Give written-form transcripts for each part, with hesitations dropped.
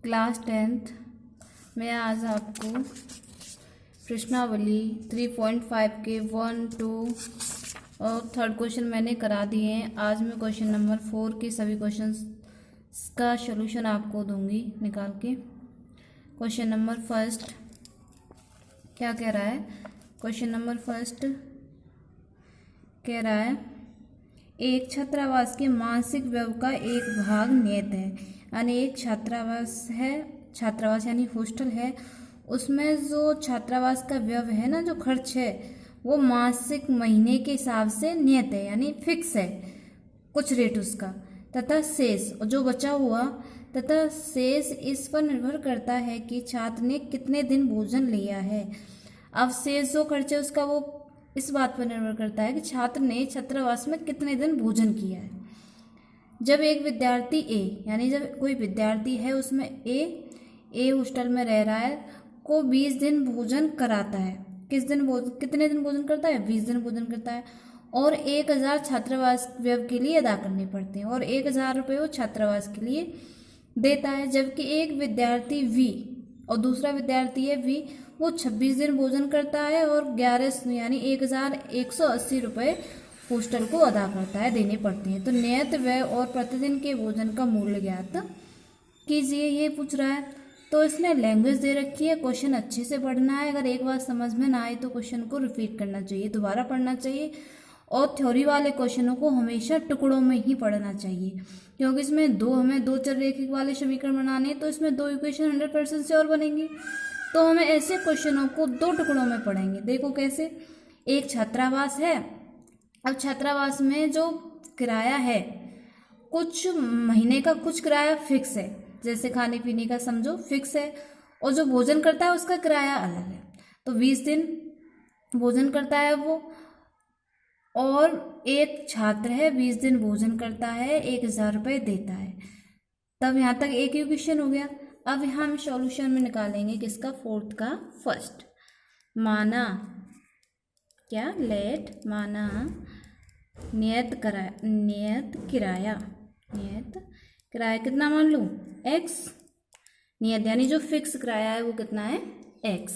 Class 10th में आज आपको प्रश्नावली 3.5 के 1, 2 और थर्ड क्वेश्चन मैंने करा दिए हैं। आज मैं क्वेश्चन नंबर 4 के सभी क्वेश्चंस का सॉल्यूशन आपको दूंगी निकाल के। क्वेश्चन नंबर फर्स्ट क्या कह रहा है? क्वेश्चन नंबर फर्स्ट कह रहा है एक छात्रावास के मासिक व्यय का एक भाग नियत है, यानी एक छात्रावास यानी हॉस्टल है, उसमें जो छात्रावास का व्यय है ना, जो खर्च है वो मासिक महीने के हिसाब से नियत है, यानी फिक्स है कुछ रेट उसका, तथा शेष जो बचा हुआ तथा शेष इस पर निर्भर करता है कि छात्र ने कितने दिन भोजन लिया है। अब शेष जो खर्च है उसका वो इस बात पर निर्भर करता है कि छात्र ने छात्रावास में कितने दिन भोजन किया है। जब एक विद्यार्थी यानी जब कोई विद्यार्थी है उसमें ए हॉस्टल में रह रहा है को 20 दिन भोजन कराता है। कितने दिन भोजन करता है? 20 दिन भोजन करता है, और 1000 छात्रावास व्यय के लिए अदा करने पड़ते हैं, और 1000 रुपये वो छात्रावास के लिए देता है। जबकि एक विद्यार्थी वी और दूसरा विद्यार्थी है वी, वो 26 दिन भोजन करता है और 11 यानी 1180 रुपये हॉस्टल को अदा करता है, देने पड़ते हैं। तो नियत व्यय और प्रतिदिन के भोजन का मूल्य ज्ञात कीजिए, ये पूछ रहा है। तो इसमें लैंग्वेज दे रखी है, क्वेश्चन अच्छे से पढ़ना है। अगर एक बार समझ में ना आए तो क्वेश्चन को रिपीट करना चाहिए, दोबारा पढ़ना चाहिए, और थ्योरी वाले क्वेश्चनों को हमेशा टुकड़ों में ही पढ़ना चाहिए, क्योंकि इसमें हमें दो चर रेखिक वाले समीकरण बनाने हैं, तो इसमें 2 इक्वेशन 100% से और बनेंगी। तो हमें ऐसे क्वेश्चनों को 2 टुकड़ों में पढ़ेंगे। देखो कैसे, एक छात्रावास है। अब छात्रावास में जो किराया है, कुछ महीने का कुछ किराया फिक्स है, जैसे खाने पीने का समझो फिक्स है, और जो भोजन करता है उसका किराया अलग है। तो 20 दिन भोजन करता है वो, और एक छात्र है 20 दिन भोजन करता है, 1000 रुपये देता है। तब यहाँ तक एक इक्वेशन हो गया। अब यहाँ हम सॉल्यूशन में निकालेंगे किसका? फोर्थ का फर्स्ट। माना क्या? माना नियत किराया कितना मान लूँ? x। नियत यानी जो फिक्स किराया है वो कितना है? x।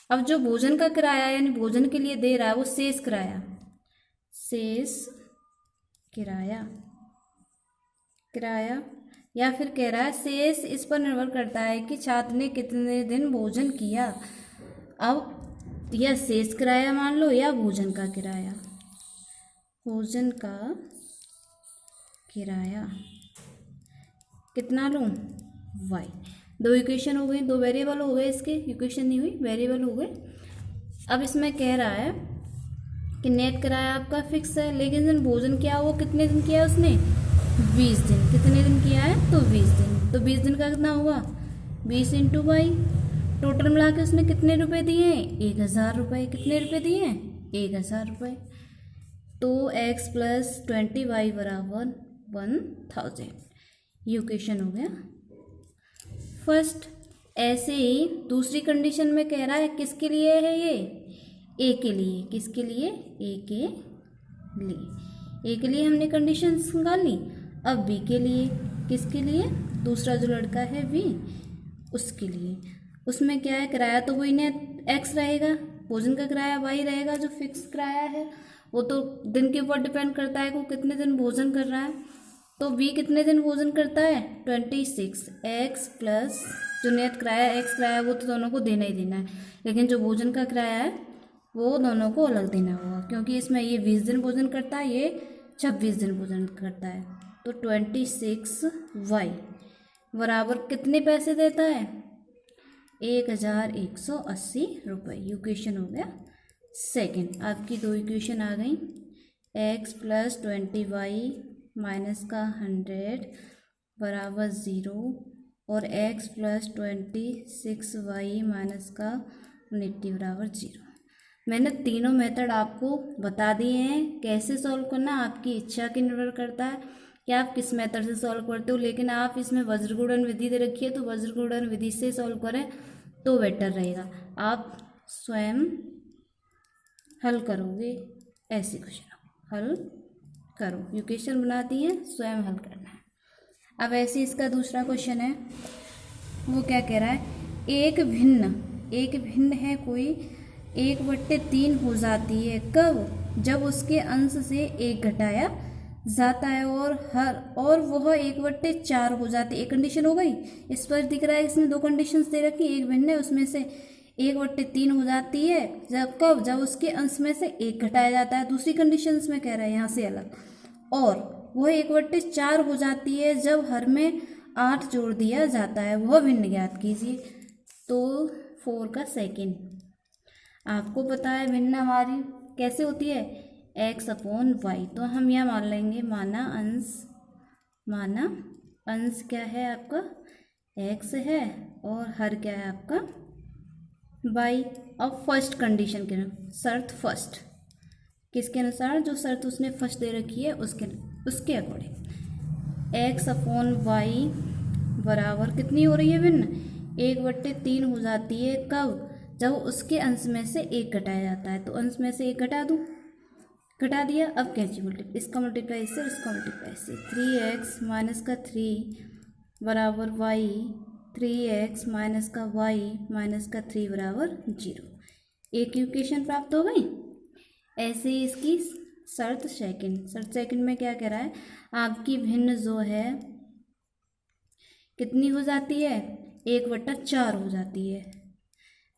अब जो भोजन का किराया है यानी भोजन के लिए दे रहा है वो शेष किराया या फिर कह रहा है शेष इस पर निर्भर करता है कि छात्र ने कितने दिन भोजन किया। अब या शेष किराया मान लो या भोजन का किराया। भोजन का किराया कितना लूँ? y। 2 इक्वेशन हो गई, 2 वेरिएबल हो गए, इसके इक्वेशन नहीं हुई, वेरिएबल हो गए। अब इसमें कह रहा है कि नेट किराया आपका फिक्स है, लेकिन भोजन किया वो कितने दिन किया उसने? 20 दिन। कितने दिन किया है? तो 20 दिन। तो 20 दिन का कितना हुआ? 20 × y। टोटल मिला के उसने कितने रुपए दिए? 1000 रुपये। कितने रुपए दिए? 1000 रुपये। तो x + 20y = 1000। ये इक्वेशन हो गया फर्स्ट। ऐसे ही दूसरी कंडीशन में कह रहा है किसके लिए है ये? ए के लिए। किसके लिए? ए के लिए हमने कंडीशन निकाल ली। अब बी के लिए। किसके लिए? दूसरा जो लड़का है बी, उसके लिए। उसमें क्या है? किराया तो वही ने एक्स रहेगा, भोजन का किराया वाई रहेगा, जो फिक्स किराया है वो तो दिन के ऊपर डिपेंड करता है कि वो कितने दिन भोजन कर रहा है। तो बी कितने दिन भोजन करता है? 26। एक्स प्लस जो नियत किराया एक्स किराया वो तो दोनों को देना ही देना है, लेकिन जो भोजन का किराया है वो दोनों को अलग देना होगा, क्योंकि इसमें ये 20 दिन भोजन करता है, ये 26 दिन भोजन करता है। तो 26y बराबर कितने पैसे देता है? 1180 रुपये। इक्वेशन हो गया सेकंड। आपकी 2 इक्वेशन आ गई। x + 20y - 100 = 0, और x + 26y - 80 = 0। मैंने तीनों मेथड आपको बता दिए हैं, कैसे सॉल्व करना आपकी इच्छा की निर्भर करता है कि आप किस मेथड से सॉल्व करते हो, लेकिन आप इसमें वज्रगुणन विधि दे रखी है तो वज्रगुणन विधि से सॉल्व करें तो बेटर रहेगा। आप स्वयं हल करोगे, ऐसे क्वेश्चन हल करो। इक्वेशन बनाती है, स्वयं हल करना है। अब ऐसे इसका दूसरा क्वेश्चन है वो क्या कह रहा है, एक भिन्न है कोई 1/3 हो जाती है कब, जब उसके अंश से 1 घटाया जाता है और वह 1/4 हो जाती है। एक कंडीशन हो गई, इस पर दिख रहा है इसमें 2 कंडीशंस दे रखी, एक भिन्न है उसमें से 1/3 हो जाती है जब उसके अंश में से 1 घटाया जाता है। दूसरी कंडीशंस में कह रहा है यहाँ से अलग, और वह 1/4 हो जाती है जब हर में 8 जोड़ दिया जाता है, वह भिन्न ज्ञात कीजिए। तो 4 का सेकेंड, आपको पता है भिन्न हमारी कैसे होती है, x/y। तो हम यह मान लेंगे, माना अंश क्या है आपका, x है, और हर क्या है आपका y। अब फर्स्ट कंडीशन के शर्त फर्स्ट किसके अनुसार, जो शर्त उसने फर्स्ट दे रखी है उसके अकॉर्डिंग x/y बराबर कितनी हो रही है भिन्न, 1/3 हो जाती है कब, जब उसके अंश में से 1 घटाया जाता है। तो अंश में से 1 घटा दूँ, घटा दिया। अब कैंसिल, इसका मल्टीप्लाई इससे, इसका मल्टीप्लाई इससे, 3x माइनस का 3 बराबर y, 3x माइनस का y माइनस का 3 बराबर 0। एक इक्वेशन प्राप्त हो गई। ऐसे ही इसकी शर्त सेकंड में क्या कह रहा है, आपकी भिन्न जो है कितनी हो जाती है, 1/4 हो जाती है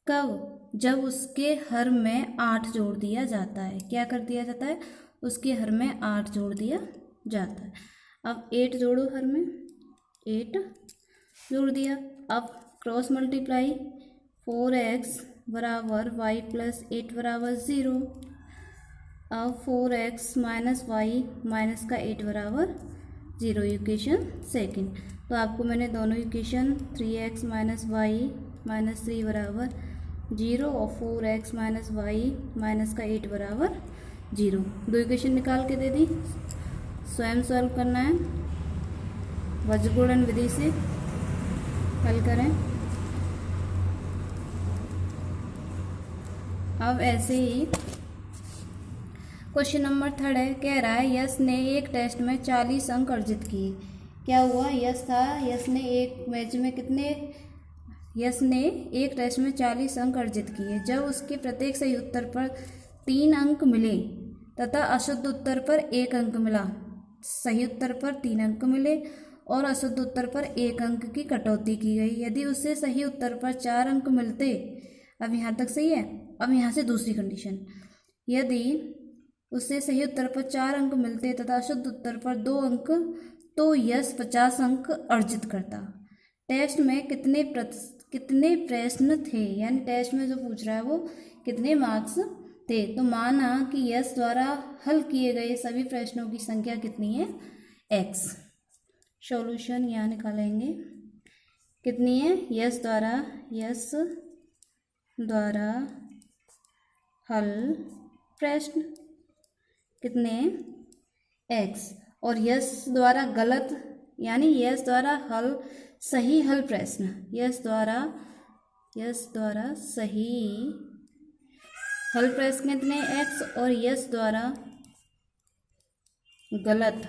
कब, जब उसके हर में 8 जोड़ दिया जाता है। क्या कर दिया जाता है, उसके हर में 8 जोड़ दिया जाता है। अब 8 जोड़ो, हर में 8 जोड़ दिया। अब क्रॉस मल्टीप्लाई, 4x बराबर y प्लस 8 बराबर 0। अब 4x माइनस वाई माइनस का 8 बराबर 0, इक्वेशन सेकंड। तो आपको मैंने दोनों equation 3x minus Y minus 3 बराबर 0 और 4x माइनस वाई माइनस का 8 बराबर 0, 2 इक्वेशन निकाल के दे दी। स्वयं सॉल्व करना है, वज्रगुणन विधि से हल करें। अब ऐसे ही क्वेश्चन नंबर 3 है, कह रहा है यश ने एक टेस्ट में 40 अंक अर्जित किए। क्या हुआ, यश ने एक टेस्ट में 40 अंक अर्जित किए। जब उसके प्रत्येक सही उत्तर पर 3 अंक मिले तथा अशुद्ध उत्तर पर 1 अंक मिला। सही उत्तर पर 3 अंक मिले और अशुद्ध उत्तर पर 1 अंक की कटौती की गई। यदि उसे सही उत्तर पर 4 अंक मिलते, अब यहाँ तक सही है। अब यहाँ से दूसरी कंडीशन, यदि उससे सही उत्तर पर 4 अंक मिलते तथा अशुद्ध उत्तर पर 2 अंक, तो यश 50 अंक अर्जित करता। टेस्ट में कितने प्रश्न थे, यानी टेस्ट में जो पूछ रहा है वो कितने मार्क्स थे। तो माना कि यश द्वारा हल किए गए सभी प्रश्नों की संख्या कितनी है, x। सॉल्यूशन यहाँ निकालेंगे, कितनी है, यश द्वारा हल प्रश्न कितने, x। और यश द्वारा गलत, यानी यश द्वारा सही हल प्रश्न, यश द्वारा सही हल प्रश्न कितने, x। और यश द्वारा गलत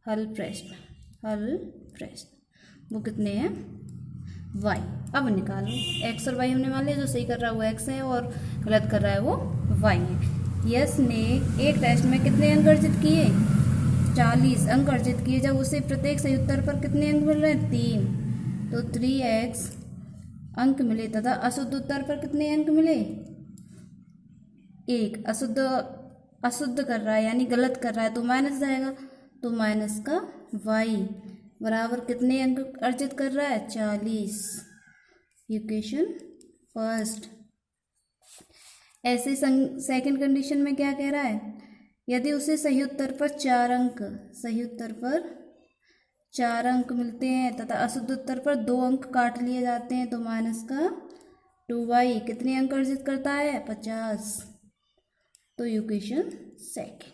हल प्रश्न वो कितने हैं, y। अब निकालो, x और y होने वाले, जो सही कर रहा है वो x है और गलत कर रहा है वो y है। यश ने एक टेस्ट में कितने अंक अर्जित किए, 40 अंक अर्जित किए। जब उसे प्रत्येक सही उत्तर पर कितने अंक मिल रहे हैं, 3, तो 3x अंक मिले तथा अशुद्ध उत्तर पर कितने अंक मिले, 1। अशुद्ध कर रहा है यानी गलत कर रहा है तो माइनस जाएगा, तो माइनस का y बराबर कितने अंक अर्जित कर रहा है, 40, इक्वेशन फर्स्ट। ऐसे सेकंड कंडीशन में क्या कह रहा है, यदि उसे सही उत्तर पर 4 अंक मिलते हैं तथा अशुद्ध उत्तर पर 2 अंक काट लिए जाते हैं, तो माइनस का 2y कितने अंक अर्जित करता है, 50। तो equation second,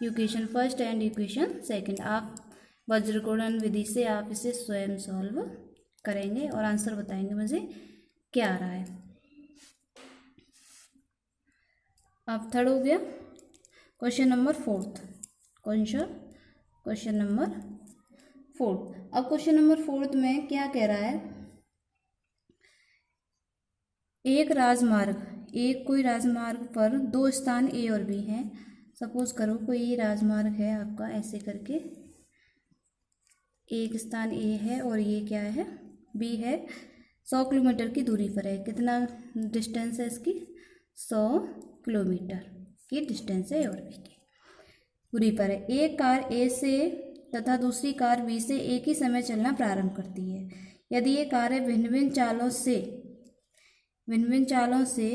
equation first and equation second. आप वज्रगुणन विधि से आप इसे स्वयं सॉल्व करेंगे और आंसर बताएंगे मुझे क्या आ रहा है। अब थर्ड हो गया। क्वेश्चन नंबर 4, कौन सा, क्वेश्चन नंबर 4। अब क्वेश्चन नंबर 4 में क्या कह रहा है, कोई राजमार्ग पर दो स्थान ए और बी हैं। सपोज करो कोई राजमार्ग है आपका, ऐसे करके एक स्थान ए है और ये क्या है, बी है। 100 किलोमीटर की दूरी पर है। कितना डिस्टेंस है इसकी, 100 किलोमीटर की डिस्टेंस है ए और बी की दूरी पर है। एक कार ए से तथा दूसरी कार बी से एक ही समय चलना प्रारंभ करती है। यदि ये कारें भिन्न भिन्न चालों से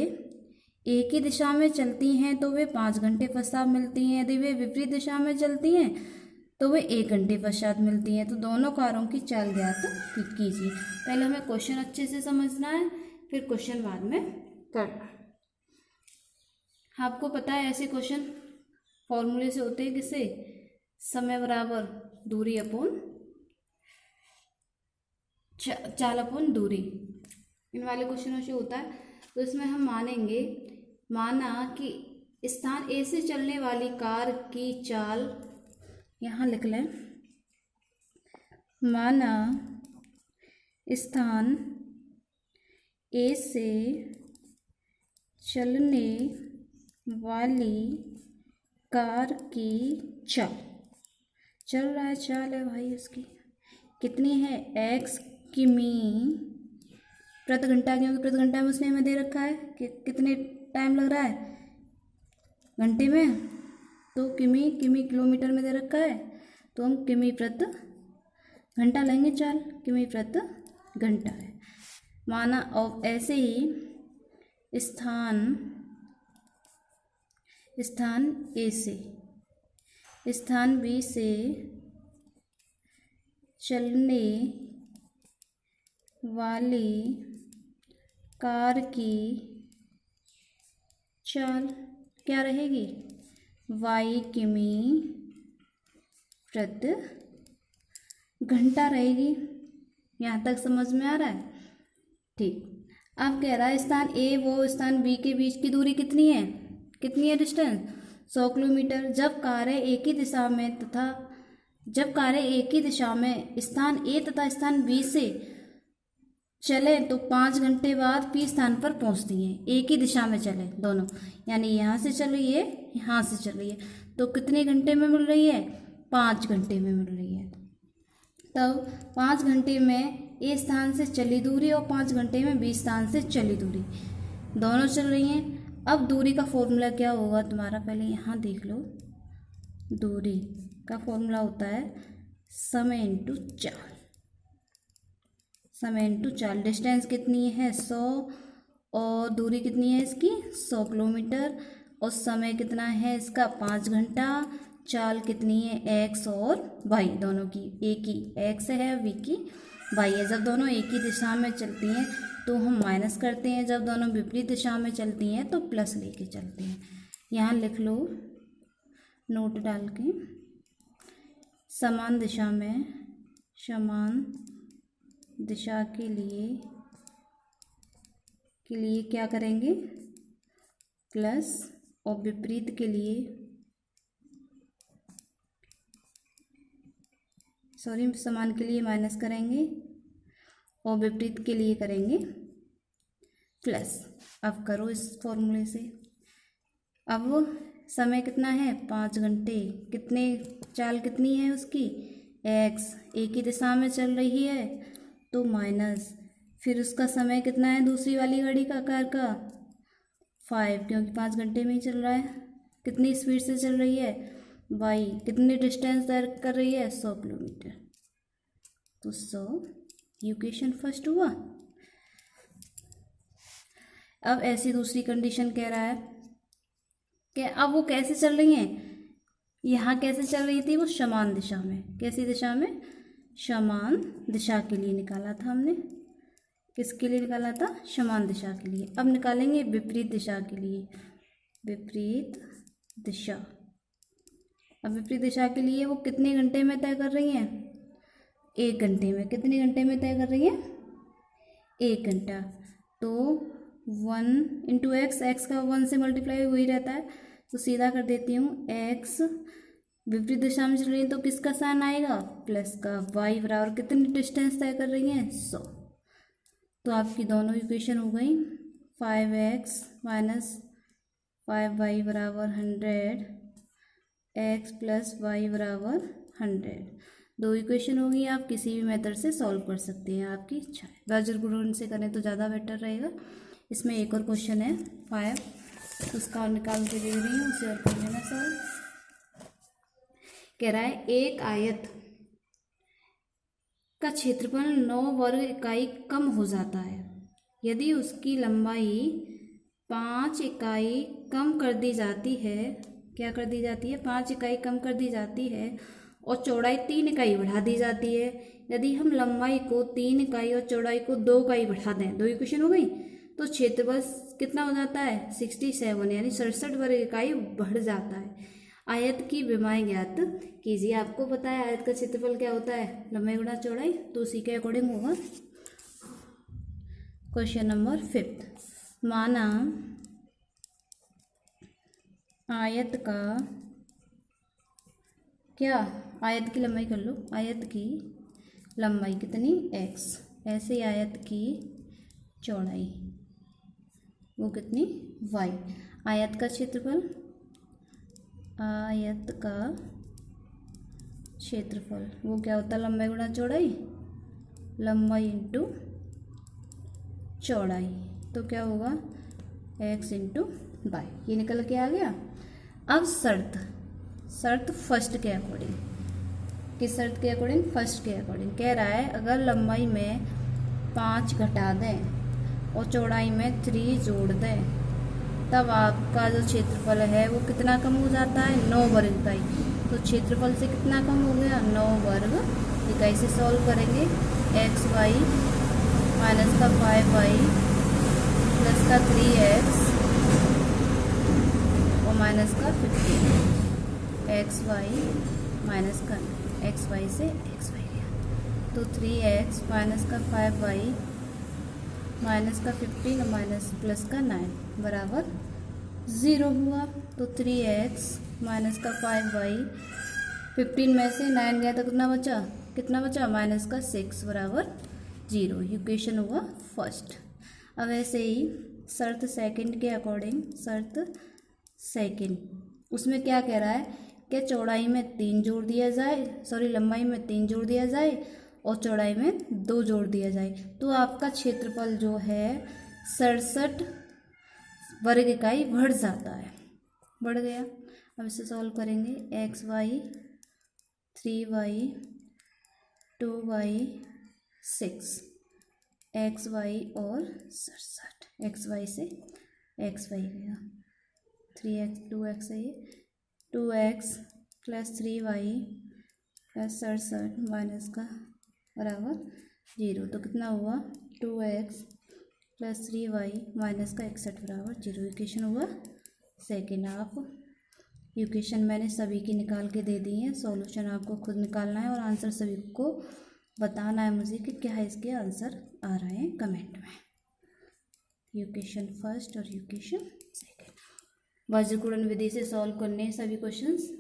एक ही दिशा में चलती हैं तो वे 5 घंटे पश्चात मिलती हैं। यदि वे विपरीत दिशा में चलती हैं तो वे 1 घंटे पश्चात मिलती हैं। तो दोनों कारों की चाल ज्ञात कीजिए। पहले हमें क्वेश्चन अच्छे से समझना है, फिर क्वेश्चन बाद में करना। आपको पता है ऐसे क्वेश्चन फॉर्मूले से होते हैं, किससे, समय बराबर दूरी अपॉन चाल अपॉन दूरी, इन वाले क्वेश्चनों से होता है। तो इसमें हम माना कि स्थान ए से चलने वाली कार की चाल, यहाँ लिख लें, माना स्थान ए से चलने वाली कार की चाल, चल रहा है, चाल है भाई उसकी, कितनी है, x किमी प्रति घंटा, क्योंकि प्रति घंटा में उसने हमें दे रखा है कि कितने टाइम लग रहा है घंटे में, तो किमी किलोमीटर में दे रखा है, तो हम किमी प्रति घंटा लेंगे, चाल किमी प्रति घंटा है। माना और ऐसे ही स्थान ए से स्थान बी से चलने वाली कार की चाल क्या रहेगी, y किमी प्रति घंटा रहेगी। यहाँ तक समझ में आ रहा है, ठीक। अब कह रहा है स्थान ए व स्थान बी के बीच की दूरी कितनी है डिस्टेंस, 100 किलोमीटर। जब कारें एक ही दिशा में स्थान ए तथा स्थान बी से चले तो 5 घंटे बाद पी स्थान पर पहुंचती हैं। एक ही दिशा में चले दोनों, यानी यहाँ से चल रही है, यहाँ से चल रही है, तो कितने घंटे में मिल रही है, 5 घंटे में मिल रही है। तब 5 घंटे में ए स्थान से चली दूरी और 5 घंटे में बी स्थान से चली दूरी, दोनों चल रही हैं। अब दूरी का फॉर्मूला क्या होगा तुम्हारा, पहले यहाँ देख लो। दूरी का फॉर्मूला होता है समय इंटू चाल। डिस्टेंस कितनी है, 100, और दूरी कितनी है इसकी, 100 किलोमीटर, और समय कितना है इसका, 5 घंटा। चाल कितनी है, x और y दोनों की, a की x है, v की y है। जब दोनों एक ही दिशा में चलती हैं तो हम माइनस करते हैं, जब दोनों विपरीत दिशा में चलती हैं तो प्लस लेके चलते हैं। यहाँ लिख लो नोट डाल के, समान दिशा के लिए क्या करेंगे, प्लस, और विपरीत के लिए, समान के लिए माइनस करेंगे और विपरीत के लिए करेंगे प्लस। अब करो इस फॉर्मूले से। अब समय कितना है, 5 घंटे, चाल कितनी है उसकी, x, एक ही दिशा में चल रही है तो माइनस, फिर उसका समय कितना है दूसरी वाली गाड़ी का, कार का, 5, क्योंकि 5 घंटे में ही चल रहा है। कितनी स्पीड से चल रही है, y, कितनी डिस्टेंस तय कर रही है, 100 किलोमीटर, तो 100 इक्वेशन फर्स्ट हुआ। अब ऐसी दूसरी कंडीशन कह रहा है कि अब वो कैसे चल रही हैं, यहाँ कैसे चल रही थी, वो समान दिशा में, कैसी दिशा में, समान दिशा के लिए निकाला था हमने, किसके लिए निकाला था, समान दिशा के लिए। अब निकालेंगे विपरीत दिशा के लिए, विपरीत दिशा। अब विपरीत दिशा के लिए वो कितने घंटे में तय कर रही हैं, 1 घंटे में। कितने घंटे में तय कर रही हैं, 1 घंटा। तो 1 इंटू एक्स, एक्स का 1 से मल्टीप्लाई वही रहता है, तो सीधा कर देती हूँ, x विपरीत दिशा में चल रही है तो किसका साइन आएगा, प्लस का। y बराबर कितनी डिस्टेंस तय कर रही है, 100। तो आपकी दोनों इक्वेशन हो गई 5x माइनस 5y बराबर 100, x प्लस वाई बराबर 100। दो इक्वेशन होगी, आप किसी भी मेथड से सॉल्व कर सकते हैं, आपकी इच्छा है। गाजर गुणन से करें तो ज़्यादा बेटर रहेगा। इसमें एक और क्वेश्चन है 5, उसका निकाल के दे रही हूँ, उसे और कर लेना सॉल्व। कह रहा है एक आयत का क्षेत्रफल 9 वर्ग इकाई कम हो जाता है यदि उसकी लंबाई 5 इकाई कम कर दी जाती है। क्या कर दी जाती है, 5 इकाई कम कर दी जाती है और चौड़ाई 3 इकाई बढ़ा दी जाती है। यदि हम लंबाई को 3 इकाई और चौड़ाई को 2 इकाई बढ़ा दें, दो इक्वेशन हो गई, तो क्षेत्रफल कितना हो जाता है, 67 यानी 67 वर्ग इकाई बढ़ जाता है। आयत की विमाएं ज्ञात कीजिए। आपको पता है आयत का क्षेत्रफल क्या होता है, लंबाई गुणा चौड़ाई, तो उसी के अकॉर्डिंग होगा। क्वेश्चन नंबर 5, माना आयत का क्या, आयत की लंबाई कर लो, आयत की लंबाई कितनी x, ऐसे ही आयत की चौड़ाई वो कितनी y। आयत का क्षेत्रफल, आयत का क्षेत्रफल वो क्या होता है, लंबाई गुणा चौड़ाई, लंबाई इंटू चौड़ाई, तो क्या होगा x इंटू वाई। ये निकल के आ गया। अब शर्त फर्स्ट के अकॉर्डिंग, किस शर्त के अकॉर्डिंग, फर्स्ट के अकॉर्डिंग। कह रहा है अगर लंबाई में 5 घटा दें और चौड़ाई में 3 जोड़ दें तब आपका जो क्षेत्रफल है वो कितना कम हो जाता है, 9 वर्ग इकाई। तो क्षेत्रफल से कितना कम हो गया, 9 वर्ग इकाई। से सॉल्व करेंगे एक्स वाई माइनस का 5y प्लस का 3x और माइनस का 15, एक्स वाई माइनस का एक्स वाई से एक्स वाई गया, तो 3x माइनस का 5y माइनस का 15 और माइनस प्लस का 9 बराबर 0 हुआ। तो 3x माइनस का 5y, 15 में से 9 गया तो कितना बचा माइनस का 6 बराबर 0। इक्वेशन हुआ फर्स्ट। अब ऐसे ही शर्त सेकंड के अकॉर्डिंग, शर्त सेकंड उसमें क्या कह रहा है कि चौड़ाई में 3 जोड़ दिया जाए, लंबाई में 3 जोड़ दिया जाए और चौड़ाई में 2 जोड़ दिया जाए, तो आपका क्षेत्रफल जो है 67 वर्ग इकाई बढ़ जाता है, बढ़ गया। अब इसे सॉल्व करेंगे, x Y 3y 2y 6, x Y और 67, एक्स वाई से एक्स वाई गया, 3x 2x है ये, 2x plus 3y plus 67 minus का बराबर 0, तो कितना हुआ 2x प्लस 3y माइनस का 61 बराबर 0। इक्वेशन हुआ सेकेंड। आप इक्वेशन मैंने सभी की निकाल के दे दी है, सॉल्यूशन आपको खुद निकालना है और आंसर सभी को बताना है मुझे कि क्या है इसके आंसर आ रहे हैं कमेंट में। इक्वेशन फर्स्ट और इक्वेशन सेकेंड वज्रगुणन विधि से सॉल्व करने हैं सभी क्वेश्चंस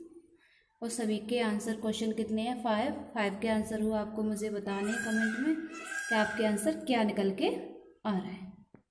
और सभी के आंसर। क्वेश्चन कितने हैं, 5 के आंसर हुआ, आपको मुझे बताने हैं कमेंट में कि आपके आंसर क्या निकल के आ रहा है।